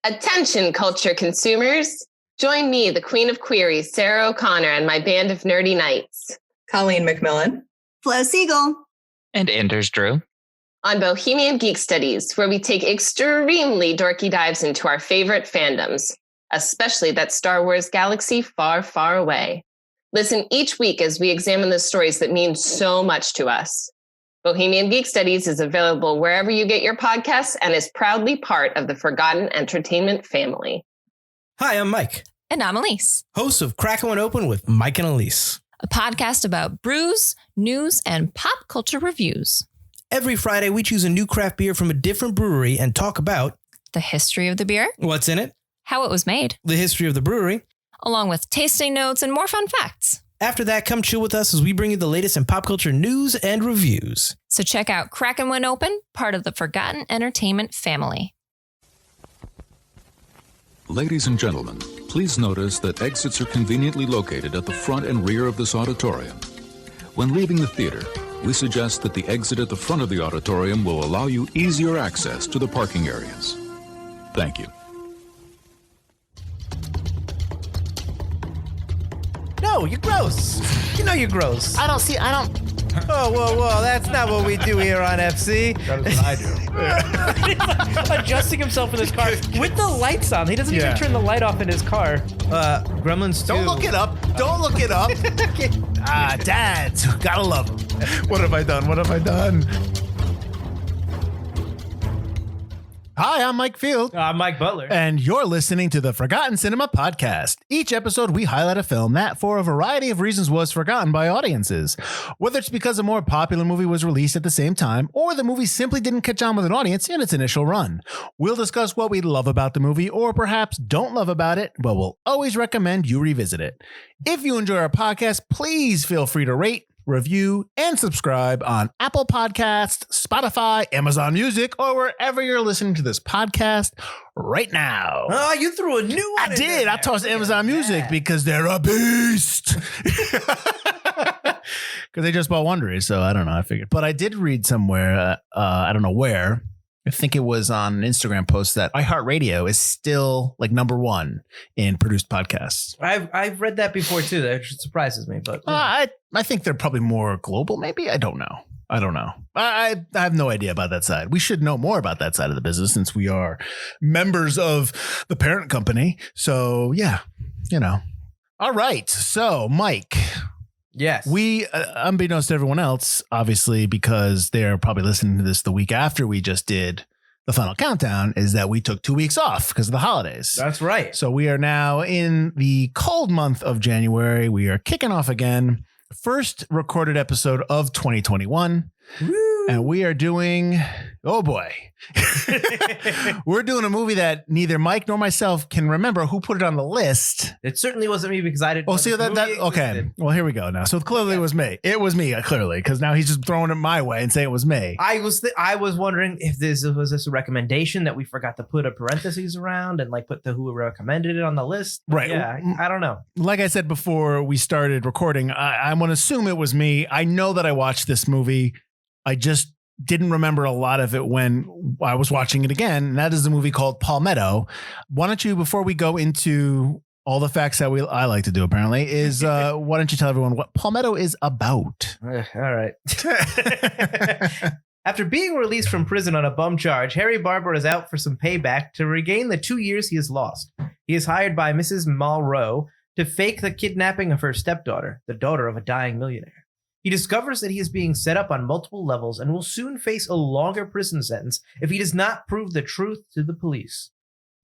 Attention, culture consumers. Join me, the queen of queries, Sarah O'Connor, and my band of nerdy knights. Colleen McMillan. Flo Siegel. And Anders Drew. On Bohemian Geek Studies, where we take extremely dorky dives into our favorite fandoms, especially that Star Wars galaxy far, far away. Listen each week as we examine the stories that mean so much to us. Bohemian Geek Studies is available wherever you get your podcasts and is proudly part of the Forgotten Entertainment family. Hi, I'm Mike. And I'm Elise. Hosts of Crackin' One Open with Mike and Elise. A podcast about brews, news, and pop culture reviews. Every Friday, we choose a new craft beer from a different brewery and talk about the history of the beer, what's in it, how it was made, the history of the brewery, along with tasting notes and more fun facts. After that, come chill with us as we bring you the latest in pop culture news and reviews. So check out Crackin' One Open, part of the Forgotten Entertainment family. Ladies and gentlemen, please notice that exits are conveniently located at the front and rear of this auditorium. When leaving the theater, we suggest that the exit at the front of the auditorium will allow you easier access to the parking areas. Thank you. No, you're gross. You know you're gross. I don't. Oh, whoa, that's not what we do here on FC. That is what I do. Adjusting himself in his car with the lights on. He doesn't even turn the light off in his car. Gremlins 2. Don't look it up. Don't look it up. Dads, gotta love them. What have I done? Hi, I'm Mike Field. I'm Mike Butler. And you're listening to the Forgotten Cinema Podcast. Each episode, we highlight a film that, for a variety of reasons, was forgotten by audiences. Whether it's because a more popular movie was released at the same time, or the movie simply didn't catch on with an audience in its initial run. We'll discuss what we love about the movie, or perhaps don't love about it, but we'll always recommend you revisit it. If you enjoy our podcast, please feel free to rate, review, and subscribe on Apple Podcasts, Spotify, Amazon Music, or wherever you're listening to this podcast right now. Oh, you threw a new one. I did. I tossed Amazon Music because they're a beast. Because they just bought Wondery, so I don't know. I figured. But I did read somewhere, I don't know where, I think it was on an Instagram post, that iHeartRadio is still like number one in produced podcasts. I've read that before too. That surprises me, but I think they're probably more global. Maybe I don't know. I have no idea about that side. We should know more about that side of the business since we are members of the parent company. So yeah, All right. So Mike. Yes. We, unbeknownst to everyone else, obviously, because they're probably listening to this the week after we just did the final countdown, is that we took 2 weeks off because of the holidays. That's right. So we are now in the cold month of January. We are kicking off again. First recorded episode of 2021. Woo. And we are doing, oh boy, we're doing a movie that neither Mike nor myself can remember who put it on the list. It certainly wasn't me because I didn't. Oh, see that okay. Well, here we go now. So clearly it was me. It was me, clearly, because now he's just throwing it my way and saying it was me. I was wondering if this was a recommendation that we forgot to put a parentheses around and like put who recommended it on the list. Right. Yeah, I don't know. Like I said before we started recording, I'm going to assume it was me. I know that I watched this movie. I just didn't remember a lot of it when I was watching it again. And that is a movie called Palmetto. Why don't you, before we go into all the facts that I like to do, apparently, is why don't you tell everyone what Palmetto is about? All right. After being released from prison on a bum charge, Harry Barber is out for some payback to regain the 2 years he has lost. He is hired by Mrs. Malraux to fake the kidnapping of her stepdaughter, the daughter of a dying millionaire. He discovers that he is being set up on multiple levels and will soon face a longer prison sentence if he does not prove the truth to the police.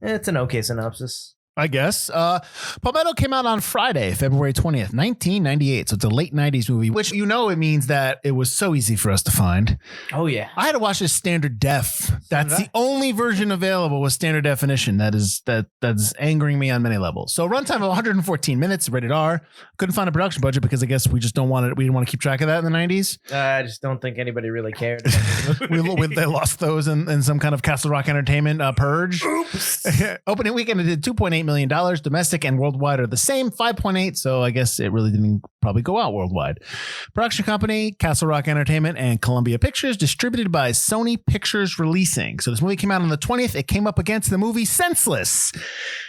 It's an okay synopsis. I guess. Palmetto came out on Friday, February 20th, 1998. So it's a late 90s movie, which it means that it was so easy for us to find. Oh, yeah. I had to watch this standard def. That's the only version available with standard definition. That's angering me on many levels. So runtime of 114 minutes, rated R. Couldn't find a production budget because I guess we just we didn't want to keep track of that in the 90s. I just don't think anybody really cared. They lost those in some kind of Castle Rock Entertainment purge. Oops. Opening weekend, it did $2.8 million million. Domestic and worldwide are the same, 5.8. So I guess it really didn't probably go out worldwide. Production company, Castle Rock Entertainment and Columbia Pictures, distributed by Sony Pictures Releasing. So this movie came out on the 20th. It came up against the movie Senseless,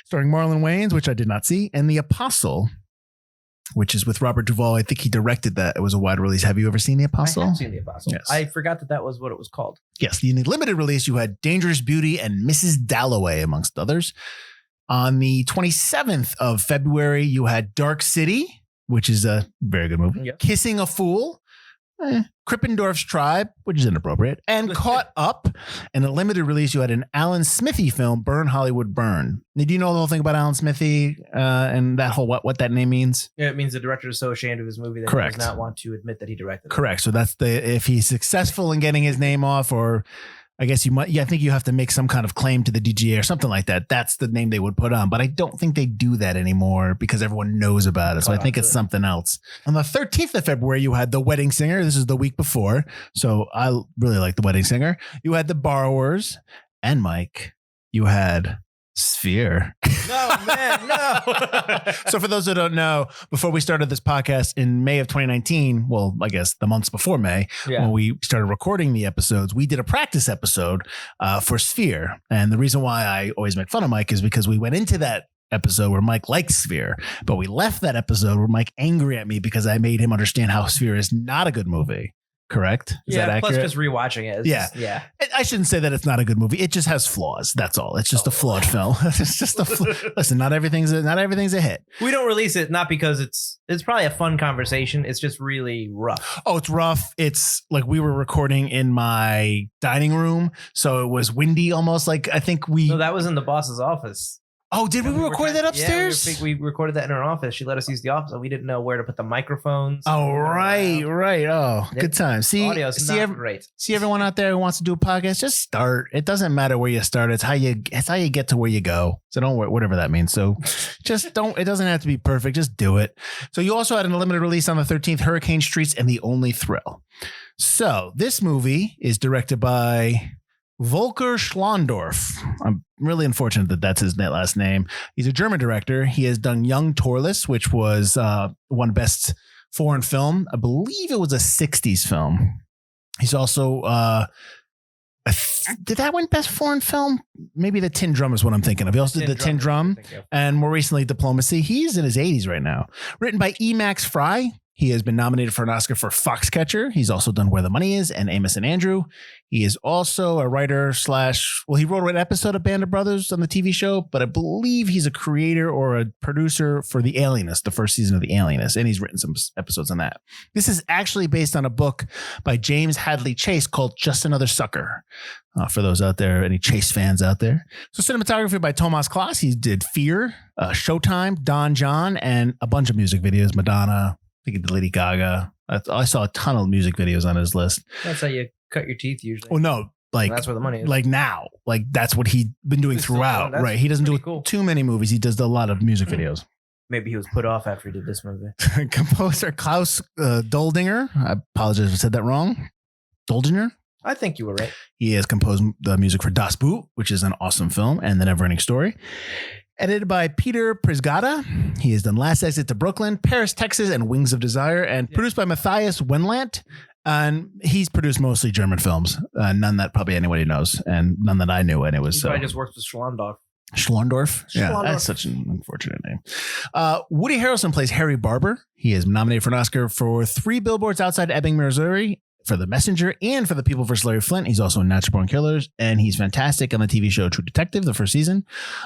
starring Marlon Wayans, which I did not see, and The Apostle, which is with Robert Duvall. I think he directed that. It was a wide release. Have you ever seen The Apostle? I have seen The Apostle. Yes. I forgot that was what it was called. Yes. In the limited release, you had Dangerous Beauty and Mrs. Dalloway, amongst others. On the 27th of February, you had Dark City, which is a very good movie. Yep. Kissing a Fool. Krippendorf's Tribe, which is inappropriate, and Caught Up. In a limited release, you had an Alan Smithy film, Burn Hollywood Burn. Did you know the whole thing about Alan Smithy and that whole what that name means? Yeah, it means the director is so ashamed of his movie that Correct. he does not want to admit that he directed it. Correct. So that's if he's successful in getting his name off, or I guess you might. Yeah, I think you have to make some kind of claim to the DGA or something like that. That's the name they would put on. But I don't think they do that anymore because everyone knows about it. So I think it's something else. On the 13th of February, you had The Wedding Singer. This is the week before. So I really like The Wedding Singer. You had The Borrowers. And Mike, you had Sphere. No, man, no. So for those who don't know, before we started this podcast in May of 2019, well, I guess the months before May, when we started recording the episodes, we did a practice episode for Sphere. And the reason why I always make fun of Mike is because we went into that episode where Mike likes Sphere, but we left that episode where Mike angry at me because I made him understand how Sphere is not a good movie. Correct? Is that accurate? Plus just rewatching it. Yeah. I shouldn't say that it's not a good movie. It just has flaws. That's all. It's just a flawed film. It's just listen, not everything's a hit. We don't release it not because it's probably a fun conversation. It's just really rough. Oh, it's rough. It's like we were recording in my dining room, so it was windy almost. Like I think No, that was in the boss's office. Oh, did we record that upstairs? Yeah, we recorded that in her office. She let us use the office, and we didn't know where to put the microphones. Oh, right. Oh, good time. See Great. See everyone out there who wants to do a podcast, just start. It doesn't matter where you start. It's how you get to where you go. So don't whatever that means. So just don't. It doesn't have to be perfect. Just do it. So you also had a limited release on the 13th, Hurricane Streets and The Only Thrill. So this movie is directed by Volker Schlondorf. I'm really unfortunate that that's his last name. He's a German director. He has done Young Torless, which was won Best Foreign Film. I believe it was a 60s film. He's also did that win Best Foreign Film? Maybe The Tin Drum is what I'm thinking of. He also did The Tin Drum and more recently Diplomacy. He's in his 80s right now. Written by E. Max Fry. He has been nominated for an Oscar for Foxcatcher. He's also done Where the Money Is and Amos and Andrew. He is also a writer he wrote an episode of Band of Brothers on the TV show, but I believe he's a creator or a producer for The Alienist, the first season of The Alienist, and he's written some episodes on that. This is actually based on a book by James Hadley Chase called Just Another Sucker. For those out there, any Chase fans out there. So cinematography by Tomas Klaas. He did Fear, Showtime, Don John, and a bunch of music videos, Madonna, I think he did Lady Gaga. I saw a ton of music videos on his list. That's how you cut your teeth usually. Oh, no. Like, that's where the money is. Like now. Like that's what he's been doing throughout. Right. He doesn't do too many movies. He does a lot of music videos. Maybe he was put off after he did this movie. Composer Klaus Doldinger. I apologize if I said that wrong. Doldinger? I think you were right. He has composed the music for Das Boot, which is an awesome film, and The Neverending Story. Edited by Peter Prisgata. He has done Last Exit to Brooklyn, Paris, Texas, and Wings of Desire, and produced by Matthias Wendlandt. And he's produced mostly German films, none that probably anybody knows, and none that I knew. And it was he probably just works with Schlondorf. Schlondorf? Yeah, that's such an unfortunate name. Woody Harrelson plays Harry Barber. He is nominated for an Oscar for 3 Billboards Outside Ebbing, Missouri, for The Messenger and for The People vs. Larry Flint. He's also in Natural Born Killers, and he's fantastic on the TV show True Detective, the first season.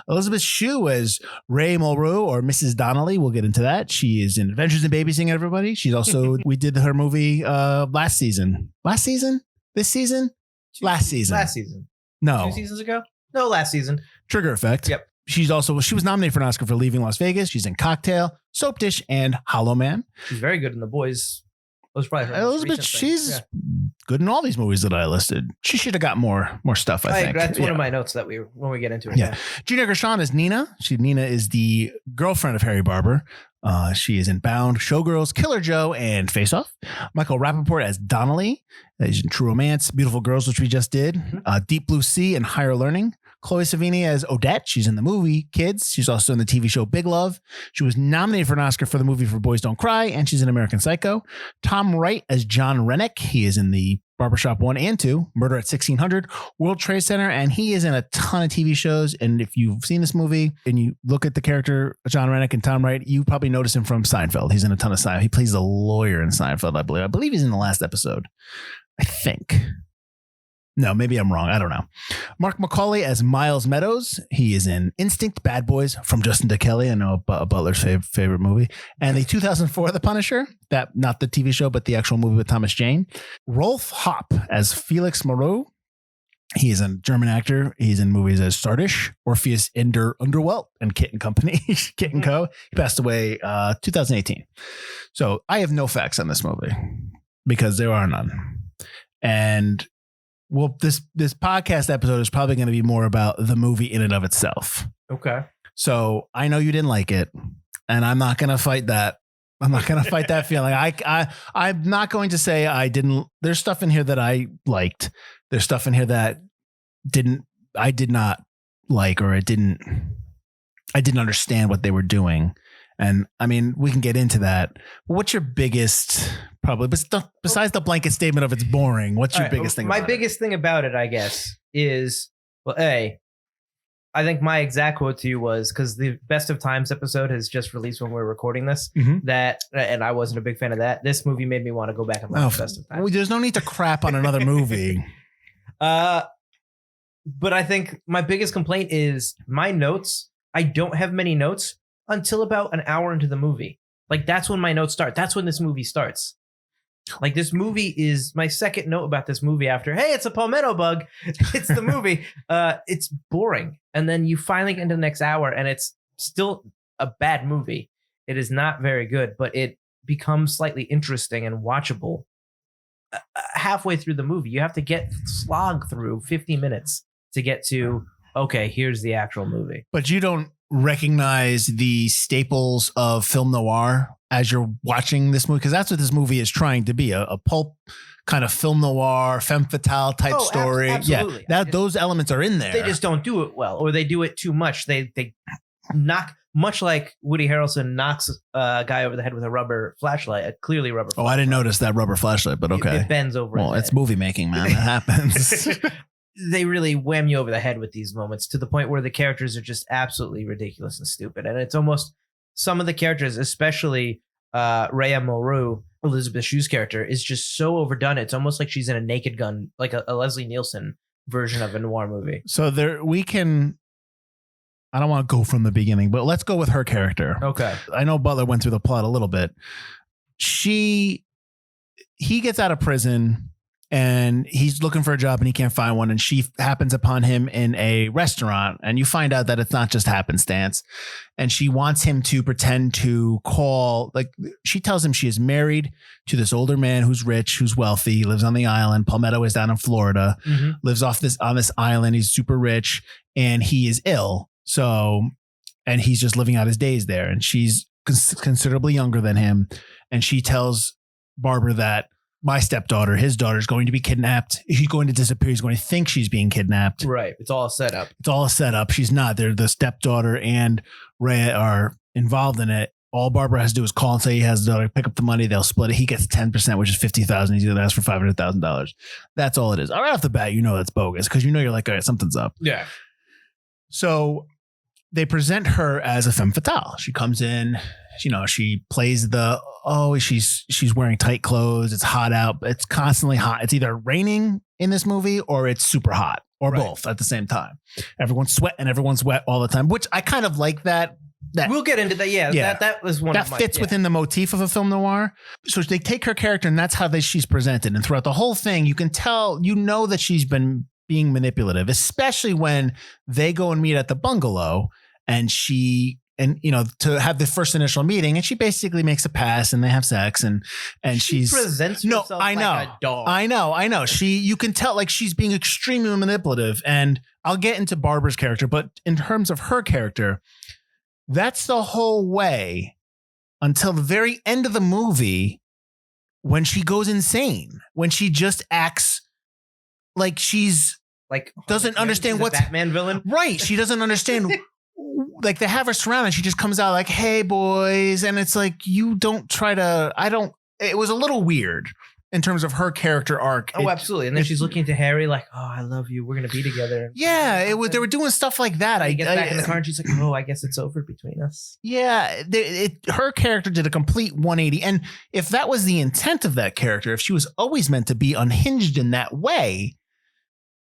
Elisabeth Shue as Ray Mulrow, or Mrs. Donnelly. We'll get into that. She is in Adventures in Babysitting Everybody. She's also, we did her movie last season. Last season? This season? Last season. Last season. No. 2 seasons ago? No, last season. Trigger Effect. Yep. She was nominated for an Oscar for Leaving Las Vegas. She's in Cocktail, Soap Dish, and Hollow Man. She's very good in The Boys. Elizabeth, she's good in all these movies that I listed. She should have got more stuff, I think. That's one of my notes that when we get into it. Yeah. Gina Gershon is Nina. Nina is the girlfriend of Harry Barber. She is in Bound, Showgirls, Killer Joe, and Face Off. Michael Rapaport as Donnelly. He's in True Romance, Beautiful Girls, which we just did. Deep Blue Sea and Higher Learning. Chloë Sevingy as Odette. She's in the movie Kids. She's also in the TV show Big Love. She was nominated for an Oscar for the movie For Boys Don't Cry, and she's in American Psycho. Tom Wright as John Rennick. He is in the Barbershop 1 and 2, Murder at 1600, World Trade Center, and he is in a ton of TV shows. And if you've seen this movie and you look at the character John Rennick and Tom Wright, you probably notice him from Seinfeld. He's in a ton of Seinfeld. He plays the lawyer in Seinfeld, I believe. I believe he's in the last episode. I think. No, maybe I'm wrong. I don't know. Mark Macaulay as Miles Meadows. He is in Instinct, Bad Boys from Justin to Kelly. I know Butler's favorite movie. And the 2004 The Punisher. That not the TV show, but the actual movie with Thomas Jane. Rolf Hopp as Felix Moreau. He is a German actor. He's in movies as Sardish, Orpheus Underwelt, and Kit and Company, Kit and Co. He passed away 2018. So I have no facts on this movie because there are none. And well, this podcast episode is probably going to be more about the movie in and of itself. Okay. So I know you didn't like it, and I'm not going to fight that. I'm not going to fight that feeling. I'm not going to say I didn't. There's stuff in here that I liked. There's stuff in here that I did not like, or I didn't understand what they were doing. And I mean, we can get into that. What's your biggest, probably, besides the blanket statement of it's boring, what's your biggest thing? My biggest thing about it, I guess, is, well, I think my exact quote to you was, because the Best of Times episode has just released when we're recording this, that, and I wasn't a big fan of that. This movie made me want to go back and watch Best of Times. Well, there's no need to crap on another movie. But I think my biggest complaint is my notes. I don't have many notes until about an hour into the movie. Like, that's when my notes start. That's when this movie starts. Like, this movie is my second note about this movie after, hey, it's a palmetto bug. It's the movie. It's boring. And then you finally get into the next hour and it's still a bad movie. It is not very good, but it becomes slightly interesting and watchable halfway through the movie. You have to slog through 50 minutes to get to, okay, here's the actual movie. But you don't recognize the staples of film noir as you're watching this movie, because that's what this movie is trying to be, a pulp kind of film noir, femme fatale type story. Absolutely. Yeah, those elements are in there. They just don't do it well, or they do it too much. They knock, much like Woody Harrelson knocks a guy over the head with a rubber flashlight, a clearly rubber flashlight. I didn't notice that rubber flashlight, but okay. It bends over. Well, it's movie making, man. That happens. They really wham you over the head with these moments, to the point where the characters are just absolutely ridiculous and stupid. And it's almost, some of the characters, especially Rhea Moreau, Elisabeth Shue's character, is just so overdone. It's almost like she's in a Naked Gun, like a Leslie Nielsen version of a noir movie. So I don't want to go from the beginning, but let's go with her character. Okay. I know Butler went through the plot a little bit. He gets out of prison and he's looking for a job and he can't find one. And she happens upon him in a restaurant, and you find out that it's not just happenstance. And she wants him to pretend to call, like, she tells him she is married to this older man who's rich, who's wealthy, lives on the island. Palmetto is down in Florida, lives on this island. He's super rich and he is ill. So, and he's just living out his days there. And she's considerably younger than him. And she tells Barbara that my stepdaughter, his daughter, is going to be kidnapped. She's going to disappear. He's going to think she's being kidnapped. Right. It's all set up. It's all set up. She's not. They're the stepdaughter and Ray are involved in it. All Barbara has to do is call and say he has the daughter, pick up the money. They'll split it. He gets 10%, which is $50,000. He's going to ask for $500,000. That's all it is. Right off the bat, you know that's bogus, because you know you're like, all right, something's up. Yeah. So they present her as a femme fatale. She comes in, she plays she's wearing tight clothes. It's hot out. It's constantly hot. It's either raining in this movie or it's super hot, or both at the same time. Everyone's sweating, everyone's wet all the time, which I kind of like that. We'll get into that. Yeah. That was one that fits within the motif of a film noir. So they take her character and that's how she's presented. And throughout the whole thing, you can tell, that she's been being manipulative, especially when they go and meet at the bungalow and to have the first initial meeting, and she basically makes a pass and they have sex and she presents herself like a dog. I know. You can tell, like, she's being extremely manipulative, and I'll get into Barbara's character, but in terms of her character, that's the whole way until the very end of the movie, when she goes insane, when she just acts like she's like doesn't understand she's a what's Batman villain. Right. She doesn't understand. Like they have her surrounded. She just comes out like, "Hey, boys," and it's like you don't try to. It was a little weird in terms of her character arc. Oh, absolutely. And then she's looking to Harry like, "Oh, I love you. We're gonna be together." Yeah, it was. They were doing stuff like that. He gets back in the car and she's like, "Oh, I guess it's over between us." Yeah, her character did a complete 180. And if that was the intent of that character, if she was always meant to be unhinged in that way,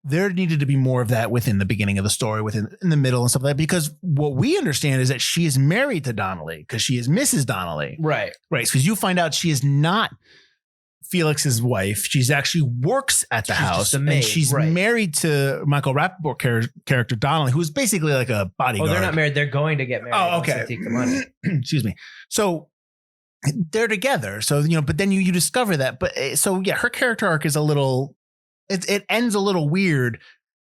there needed to be more of that within the beginning of the story, in the middle and stuff like that. Because what we understand is that she is married to Donnelly because she is Mrs. Donnelly. Right. Right. Because you find out she is not Felix's wife. She's actually works at the house. And she's married to Michael Rapaport character Donnelly, who's basically like a bodyguard. Oh, they're not married. They're going to get married. Oh, okay. Once they take the money. Excuse me. So they're together. So, but then you discover that. But so, yeah, her character arc is a little... It ends a little weird,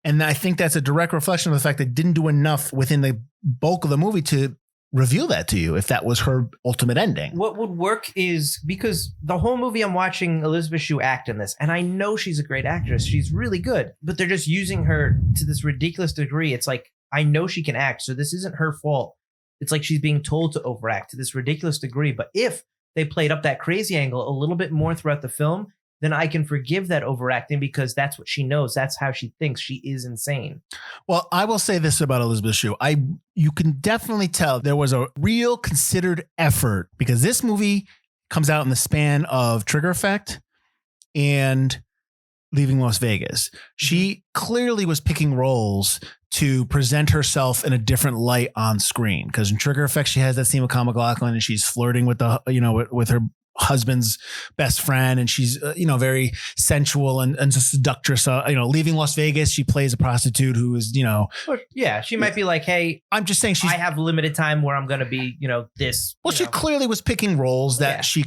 and I think that's a direct reflection of the fact that it didn't do enough within the bulk of the movie to reveal that to you if that was her ultimate ending. What would work is because the whole movie I'm watching Elisabeth Shue act in this, and I know she's a great actress. She's really good, but they're just using her to this ridiculous degree. It's like, I know she can act, so this isn't her fault. It's like she's being told to overact to this ridiculous degree. But if they played up that crazy angle a little bit more throughout the film, then I can forgive that overacting because that's what she knows. That's how she thinks. She is insane. Well, I will say this about Elisabeth Shue. You can definitely tell there was a real considered effort because this movie comes out in the span of Trigger Effect and Leaving Las Vegas. She clearly was picking roles to present herself in a different light on screen because in Trigger Effect, she has that scene with Kyle MacLachlan and she's flirting with with her husband's best friend and she's very sensual and a seductress. Leaving Las Vegas, she plays a prostitute who is she might be like, hey, I'm just saying I have limited time where I'm going to be this. Well, she clearly was picking roles that she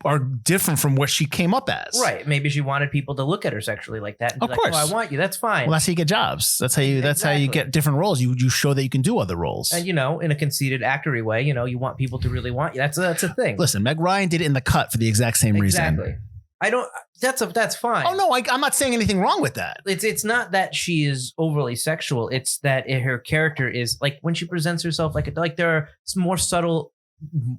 are different from what she came up as. Right. Maybe she wanted people to look at her sexually like that. And of course, I want you. That's fine. Well, that's how you get jobs. That's how you get different roles. You show that you can do other roles. And in a conceited actory way, you want people to really want you. That's a thing. Listen, Meg Ryan did it in The Cut for the exact same reason. I don't. That's fine. Oh no, I'm not saying anything wrong with that. It's not that she is overly sexual. It's that her character is like when she presents herself like there are some more subtle,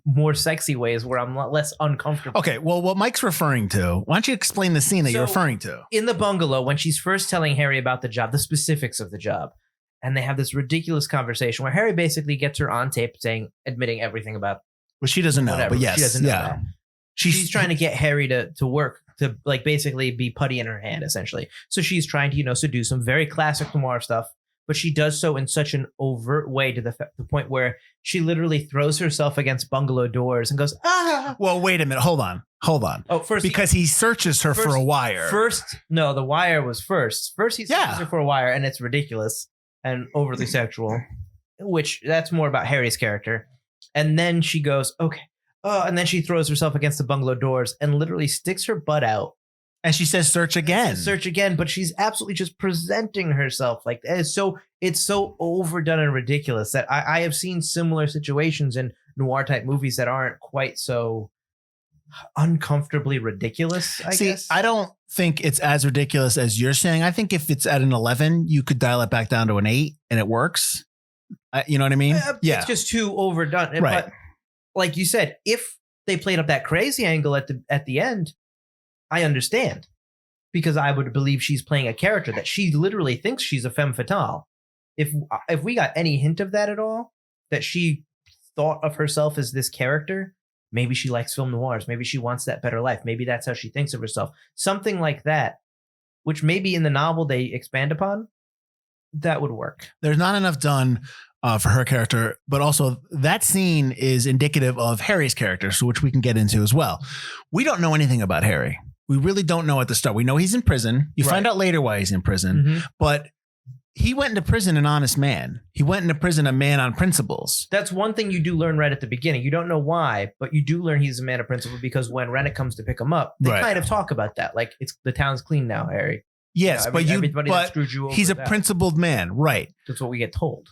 more sexy ways where I'm less uncomfortable. Okay, well, what Mike's referring to? Why don't you explain the scene that you're referring to? In the bungalow, when she's first telling Harry about the job, the specifics of the job, and they have this ridiculous conversation where Harry basically gets her on tape admitting everything about. Well, she doesn't know, whatever. but yes, she doesn't know that. She's trying to get Harry to work, to like basically be putty in her hand, essentially. So she's trying to, seduce him. Very classic noir stuff, but she does so in such an overt way to the point where she literally throws herself against bungalow doors and goes, ah. Well, wait a minute. Hold on. Oh, first because he searches her for a wire. No, the wire was first. First, he searches her for a wire, and it's ridiculous and overly sexual, which that's more about Harry's character. And then she goes, okay. And then she throws herself against the bungalow doors and literally sticks her butt out. And she says, search again. But she's absolutely just presenting herself like that. It's so overdone and ridiculous that I have seen similar situations in noir type movies that aren't quite so uncomfortably ridiculous, I guess. I don't think it's as ridiculous as you're saying. I think if it's at an 11, you could dial it back down to an 8 and it works. You know what I mean? It's just too overdone. Right. But like you said, if they played up that crazy angle at the end, I understand, because I would believe she's playing a character that she literally thinks she's a femme fatale. If we got any hint of that at all, that she thought of herself as this character, maybe she likes film noirs, maybe she wants that better life, maybe that's how she thinks of herself, something like that, which maybe in the novel they expand upon, that would work. There's not enough done for her character, but also that scene is indicative of Harry's character, so which we can get into as well. We don't know anything about Harry. We really don't know at the start. We know he's in prison. You find out later why he's in prison, but he went into prison an honest man. He went into prison a man on principles. That's one thing you do learn right at the beginning. You don't know why, but you do learn he's a man of principle because when Rennet comes to pick him up, they kind of talk about that. Like, the town's clean now, Harry. Yes, but he's a principled man, right? That's what we get told.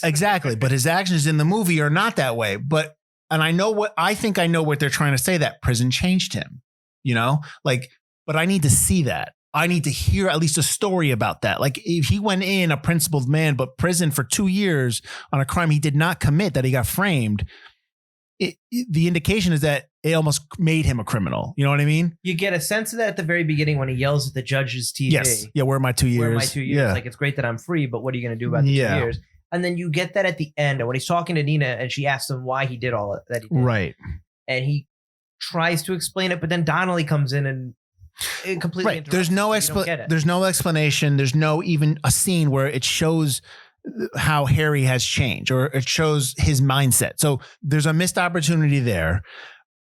Exactly, but his actions in the movie are not that way. But I think I know what they're trying to say, that prison changed him. But I need to see that. I need to hear at least a story about that. Like if he went in a principled man, but prison for 2 years on a crime he did not commit, that he got framed. The indication is that it almost made him a criminal. You know what I mean? You get a sense of that at the very beginning when he yells at the judge's TV. Yes. Yeah. Where are my 2 years? Where are my 2 years? Yeah. Like, it's great that I'm free, but what are you going to do about the 2 years? And then you get that at the end. And when he's talking to Nina and she asks him why he did all that he did. Right. And he tries to explain it, but then Donnelly comes in and it completely interrupts. There's no There's no explanation. There's no even a scene where it shows how Harry has changed or it shows his mindset. So there's a missed opportunity there.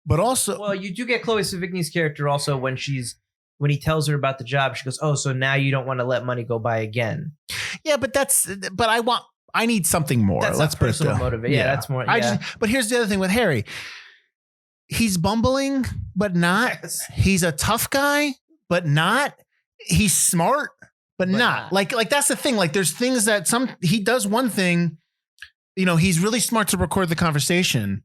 But also, well, you do get Chloë Sevigny's character also when he tells her about the job. She goes, "Oh, so now you don't want to let money go by again." Yeah, but I need something more. That's Let's put it personal motivation. Yeah, that's more. Yeah. But here's the other thing with Harry. He's bumbling, but not. Yes. He's a tough guy, but not. He's smart, but not. Like that's the thing. Like there's things that he does one thing, he's really smart to record the conversation,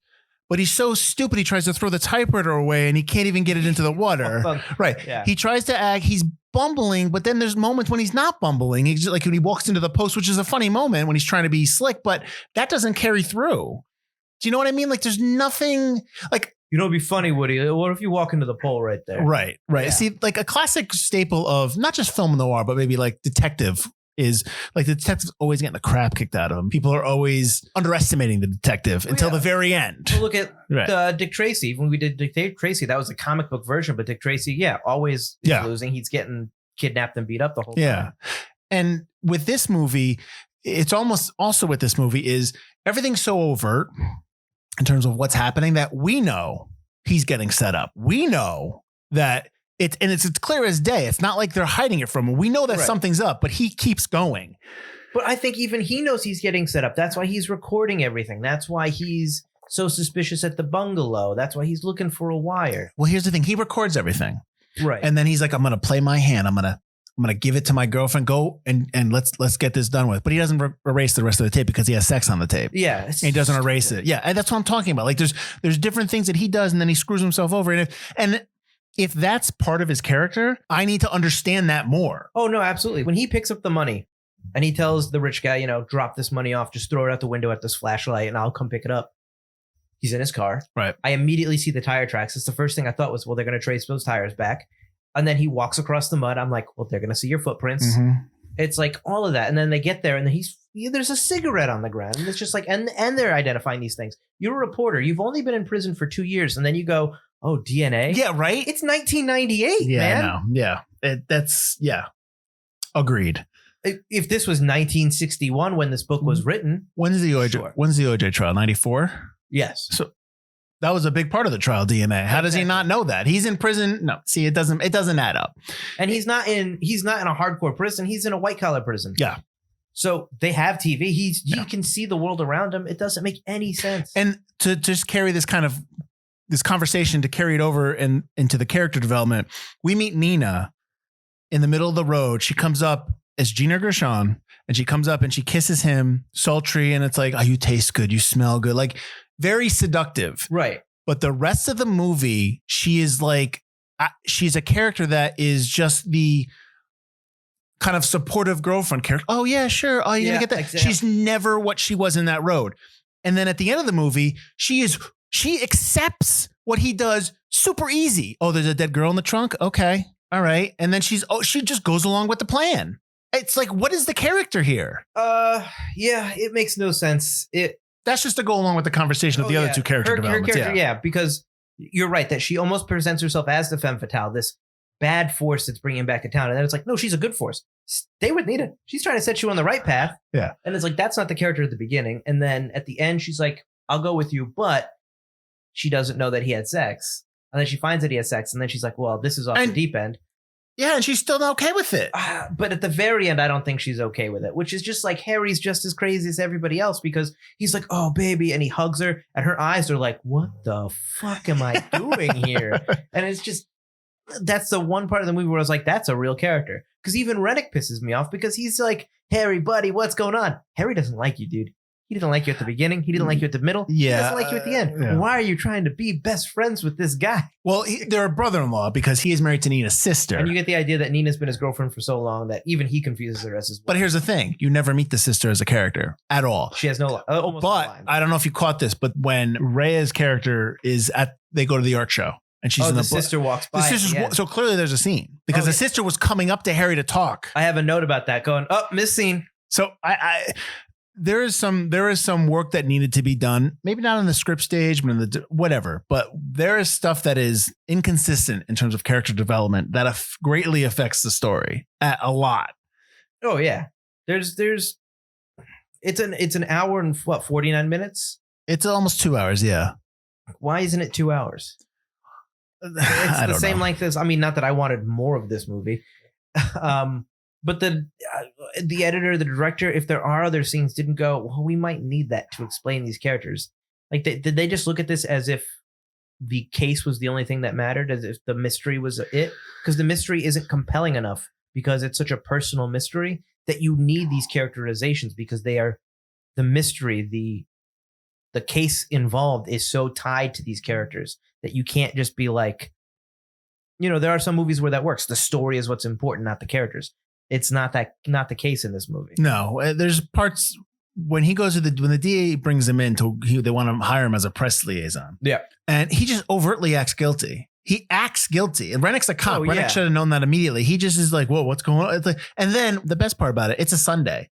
but he's so stupid. He tries to throw the typewriter away and he can't even get it into the water. Right. Yeah. He tries to act. He's bumbling, but then there's moments when he's not bumbling. He's just like when he walks into the post, which is a funny moment when he's trying to be slick, but that doesn't carry through. Do you know what I mean? Like there's nothing like. It'd be funny, Woody. What if you walk into the pole right there? Right. Yeah. See, like a classic staple of not just film noir, but maybe like detective is like the detective's always getting the crap kicked out of him. People are always underestimating the detective until the very end. Well, look at Dick Tracy. When we did Dick Tracy, that was a comic book version, but Dick Tracy, always is losing. He's getting kidnapped and beat up the whole time. Yeah. And with this movie, it's almost also with this movie is everything's so overt in terms of what's happening that we know he's getting set up. We know that it's clear as day. It's not like they're hiding it from him. We know that something's up, but he keeps going. But I think even he knows he's getting set up. That's why he's recording everything. That's why he's so suspicious at the bungalow. That's why he's looking for a wire. Well, here's the thing. He records everything. Right. And then he's like, I'm going to play my hand. I'm going to give it to my girlfriend. Go and let's get this done with. But he doesn't erase the rest of the tape because he has sex on the tape. Yeah. And he doesn't erase it. Yeah. And that's what I'm talking about. Like there's different things that he does and then he screws himself over. And if that's part of his character, I need to understand that more. Oh, no, absolutely. When he picks up the money and he tells the rich guy, drop this money off, just throw it out the window at this flashlight and I'll come pick it up. He's in his car. Right. I immediately see the tire tracks. It's the first thing I thought was, well, they're going to trace those tires back. And then he walks across the mud. I'm like, well, they're going to see your footprints. Mm-hmm. It's like all of that. And then they get there and there's a cigarette on the ground. And it's just like, and they're identifying these things. You're a reporter. You've only been in prison for 2 years. And then you go, oh, DNA? Yeah, right? It's 1998, man. I know. Yeah. Agreed. If this was 1961 when this book was written. When's the OJ trial? 94? Yes. So that was a big part of the trial, DNA. How does he not know that? He's in prison. No, see, it doesn't add up. And he's not in a hardcore prison. He's in a white collar prison. Yeah. So they have TV. He can see the world around him. It doesn't make any sense. And to just carry this conversation to carry it over and into the character development, we meet Nina in the middle of the road. She comes up as Gina Gershon and she comes up and she kisses him, sultry. And it's like, oh, you taste good. You smell good. Like very seductive. Right. But the rest of the movie, she is like, she's a character that is just the kind of supportive girlfriend character. Oh yeah, sure. Oh, you're gonna get that. Exactly. She's never what she was in that road. And then at the end of the movie, she accepts what he does super easy. Oh, there's a dead girl in the trunk. Okay. All right. And then she just goes along with the plan. It's like, what is the character here? Yeah, it makes no sense. That's just to go along with the conversation of the other two character developments. Her character, because you're right that she almost presents herself as the femme fatale, this bad force that's bringing him back to town. And then it's like, no, she's a good force. Stay with Nina. She's trying to set you on the right path. Yeah. And it's like, that's not the character at the beginning. And then at the end, she's like, I'll go with you. But she doesn't know that he had sex. And then she finds that he has sex. And then she's like, well, this is off the deep end. Yeah, and she's still not okay with it. But at the very end, I don't think she's okay with it, which is just like Harry's just as crazy as everybody else because he's like, oh, baby. And he hugs her and her eyes are like, what the fuck am I doing here? And it's just, that's the one part of the movie where I was like, that's a real character. Because even Rennick pisses me off because he's like, Harry, buddy, what's going on? Harry doesn't like you, dude. He didn't like you at the beginning. He didn't like you at the middle. Yeah, he doesn't like you at the end. yeah. Why are you trying to be best friends with this guy? Well, they're a brother-in-law because he is married to Nina's sister. And you get the idea that Nina's been his girlfriend for so long that even he confuses her as his wife. But here's the thing. You never meet the sister as a character at all. She has no almost no But line. I don't know if you caught this, but when Rhea's character is they go to the art show and she's in the the book. sister walks by. The sister's, so clearly there's a scene because Okay. the sister was coming up to Harry to talk. I have a note about that going, miss scene. So there is some work that needed to be done. Maybe not on the script stage, but in the whatever. But there is stuff that is inconsistent in terms of character development that greatly affects the story a lot. Oh yeah, it's an hour and 49 minutes. It's almost 2 hours. Yeah. Why isn't it 2 hours? It's the same length as. I mean, not that I wanted more of this movie. But the editor, the director, if there are other scenes, didn't go, well, we might need that to explain these characters. Like, did they just look at this as if the case was the only thing that mattered, as if the mystery was it? Because the mystery isn't compelling enough because it's such a personal mystery that you need these characterizations because they are the mystery, the case involved is so tied to these characters that you can't just be like, there are some movies where that works. The story is what's important, not the characters. It's not the case in this movie. No, there's parts when he goes to when the DA brings him in they want to hire him as a press liaison. Yeah. And he just overtly acts guilty. He acts guilty. And Rennick's a cop. Oh, Rennick yeah. should have known that immediately. He just is like, whoa, what's going on? It's like, and then the best part about it, it's a Sunday.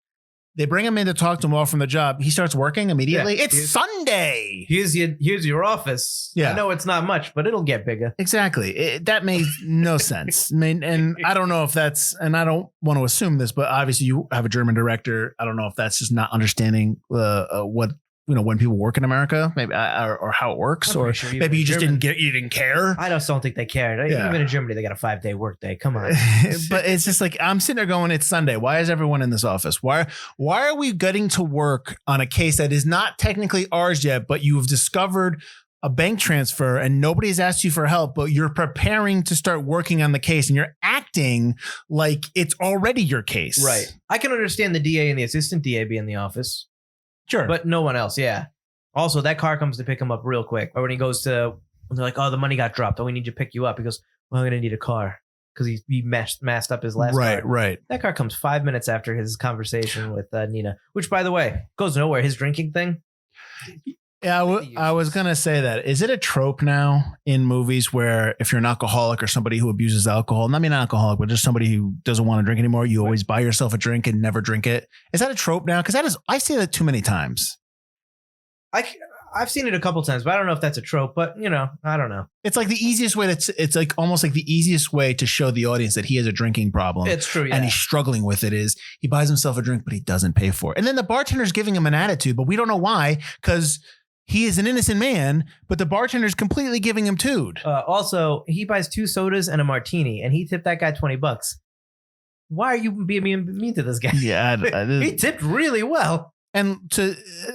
They bring him in to talk to him all from the job. He starts working immediately. Yeah, It's Sunday. Here's your office. Yeah. I know it's not much, but it'll get bigger. Exactly. That made no sense. I mean, and I don't know if that's, and I don't want to assume this, but obviously you have a German director. I don't know if that's just not understanding what, when people work in America, maybe, or how it works, or sure maybe you just you didn't care. I just don't think they cared. Yeah. Even in Germany, they got a 5-day workday. Come on. But it's just like, I'm sitting there going, it's Sunday. Why is everyone in this office? Why are we getting to work on a case that is not technically ours yet, but you've discovered a bank transfer and nobody's asked you for help, but you're preparing to start working on the case and you're acting like it's already your case. Right. I can understand the DA and the assistant DA being in the office. Sure. But no one else. Yeah. Also, that car comes to pick him up real quick. Or when he goes to, they're like, oh, the money got dropped. Oh, we need to pick you up. He goes, well, I'm going to need a car because he masked up his last car. Right. That car comes 5 minutes after his conversation with Nina, which, by the way, goes nowhere. His drinking thing. Yeah, I was going to say that. Is it a trope now in movies where if you're an alcoholic or somebody who abuses alcohol, not an alcoholic, but just somebody who doesn't want to drink anymore, you always buy yourself a drink and never drink it? Is that a trope now? Because I say that too many times. I've seen it a couple times, but I don't know if that's a trope, but I don't know. It's like the easiest way it's like almost like the easiest way to show the audience that he has a drinking problem. It's true. Yeah. And he's struggling with it is he buys himself a drink, but he doesn't pay for it. And then the bartender's giving him an attitude, but we don't know why, because he is an innocent man, but the bartender's completely giving him tood. Also, he buys 2 sodas and a martini, and he tipped that guy $20. Why are you being mean to this guy? Yeah. He tipped really well. And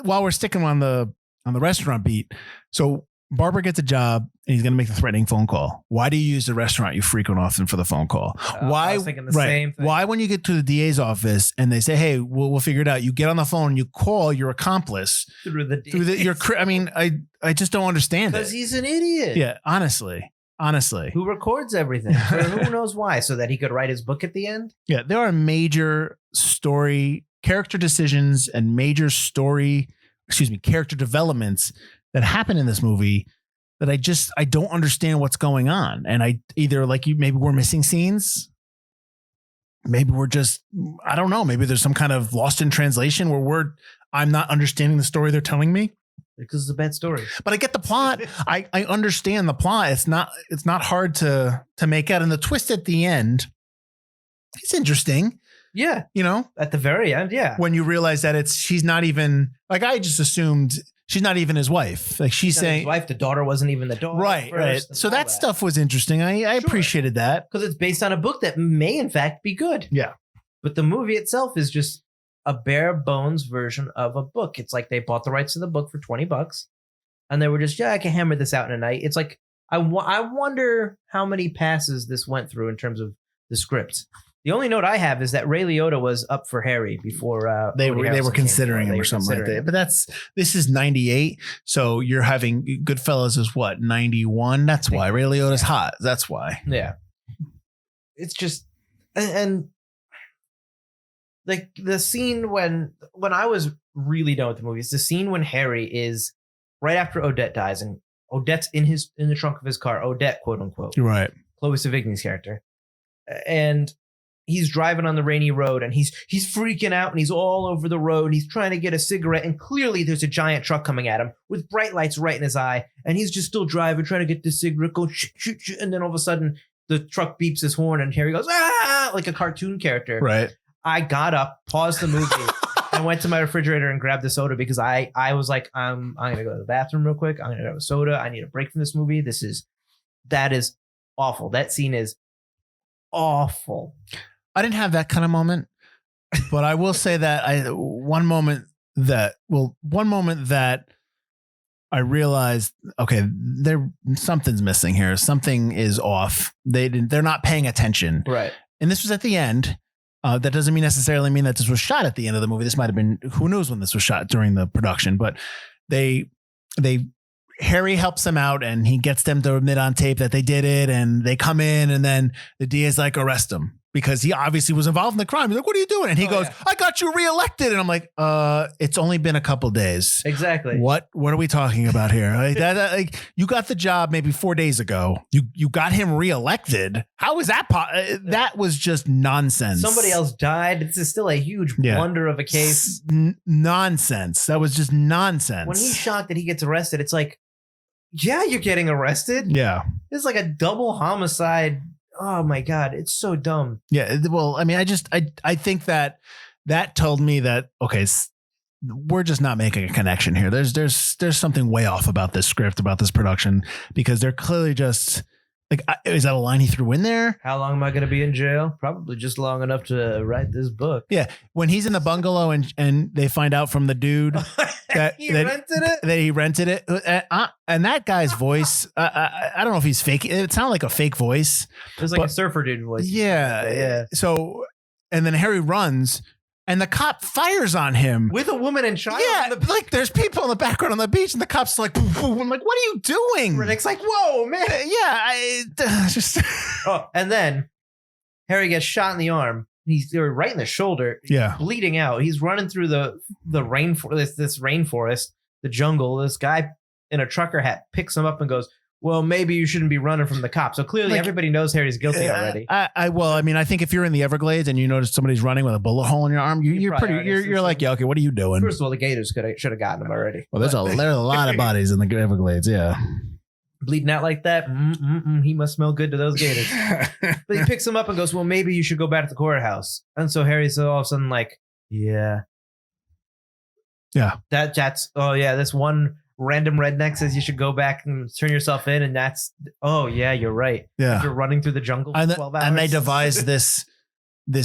while we're sticking on the restaurant beat, so Barbara gets a job and he's going to make the threatening phone call. Why do you use the restaurant you frequent often for the phone call? Why? I was thinking the same thing. Why, when you get to the DA's office and they say, "Hey, we'll figure it out," you get on the phone and you call your accomplice through I mean, I just don't understand it. Because he's an idiot. Yeah, honestly. Who records everything for who knows why, so that he could write his book at the end. Yeah, there are major character decisions and major character developments that happen in this movie that I don't understand what's going on. And I either maybe we're missing scenes. Maybe we're just, I don't know. Maybe there's some kind of lost in translation where I'm not understanding the story they're telling me. Because it's a bad story. But I get the plot. I understand the plot. It's not hard to make out. And the twist at the end, it's interesting. Yeah. At the very end. Yeah. When you realize that she's not even, I just assumed she's not even his wife. Like she's saying his wife, the daughter wasn't even the daughter. Right. So that stuff was interesting. I appreciated that. Because it's based on a book that may in fact be good. Yeah. But the movie itself is just a bare bones version of a book. It's like they bought the rights to the book for $20 and they were just, I can hammer this out in a night. It's like, I wonder how many passes this went through in terms of the script. The only note I have is that Ray Liotta was up for Harry before they Woody were Harrelson considering came him forward. or something like Considering that. But this is 98. So you're having Goodfellas is what, 91? That's why Ray Liotta's hot. That's why. Yeah. It's just, and like the scene when I was really done with the movie, it's the scene when Harry is right after Odette dies and Odette's in the trunk of his car. Odette, quote unquote. Right. Chloë Sevigny's character. And he's driving on the rainy road and he's freaking out and he's all over the road. He's trying to get a cigarette and clearly there's a giant truck coming at him with bright lights right in his eye. And he's just still driving, trying to get the cigarette, go shoot, shoot, shoot. And then all of a sudden the truck beeps his horn and Harry goes, ah, like a cartoon character. Right. I got up, paused the movie and went to my refrigerator and grabbed the soda because I was like, I'm going to go to the bathroom real quick. I'm going to grab a soda. I need a break from this movie. That is awful. That scene is awful. I didn't have that kind of moment, but I will say that one moment that I realized, okay, something's missing here. Something is off. They're not paying attention. Right. And this was at the end. That doesn't necessarily mean that this was shot at the end of the movie. This might have been, who knows when this was shot during the production, but Harry helps them out and he gets them to admit on tape that they did it. And they come in and then the DA's like, arrest him because he obviously was involved in the crime. He's like, what are you doing? And he goes, I got you reelected. And I'm like, it's only been a couple days. Exactly. What are we talking about here? Like you got the job maybe 4 days ago. You got him reelected. How is that? That was just nonsense. Somebody else died. This is still a huge blunder of a case. Nonsense. That was just nonsense. When he's shocked that he gets arrested, it's like, yeah, you're getting arrested. Yeah. It's like a double homicide. Oh my God. It's so dumb. Yeah. Well, I mean, I think that told me that, okay, we're just not making a connection here. There's something way off about this script, about this production, because they're clearly just like, is that a line he threw in there? How long am I going to be in jail? Probably just long enough to write this book. Yeah. When he's in the bungalow and they find out from the dude that he rented it. And that guy's voice, I don't know if he's fake. It sounded like a fake voice. It was like a surfer dude voice. Yeah. Yeah. So, and then Harry runs and the cop fires on him. With a woman and child. Yeah. Like there's people in the background on the beach and the cop's like, boom, boom. I'm like, what are you doing? Riddick's like, whoa, man. Yeah. And then Harry gets shot in the arm. He's right in the shoulder. Yeah. Bleeding out. He's running through the rainforest, this rainforest, the jungle. This guy in a trucker hat picks him up and goes, well, maybe you shouldn't be running from the cops. So clearly everybody knows Harry's guilty already. I mean, I think if you're in the Everglades and you notice somebody's running with a bullet hole in your arm, you're like, yeah, okay, what are you doing? First of all, the Gators should have gotten him already. Well, there's a lot of bodies in the Everglades. Yeah. Bleeding out like that. He must smell good to those Gators. But he picks him up and goes, well, maybe you should go back to the courthouse. And so Harry's all of a sudden like, yeah. That's this one random redneck says you should go back and turn yourself in, and that's you're right. Yeah, you're running through the jungle for 12 hours. And they devised this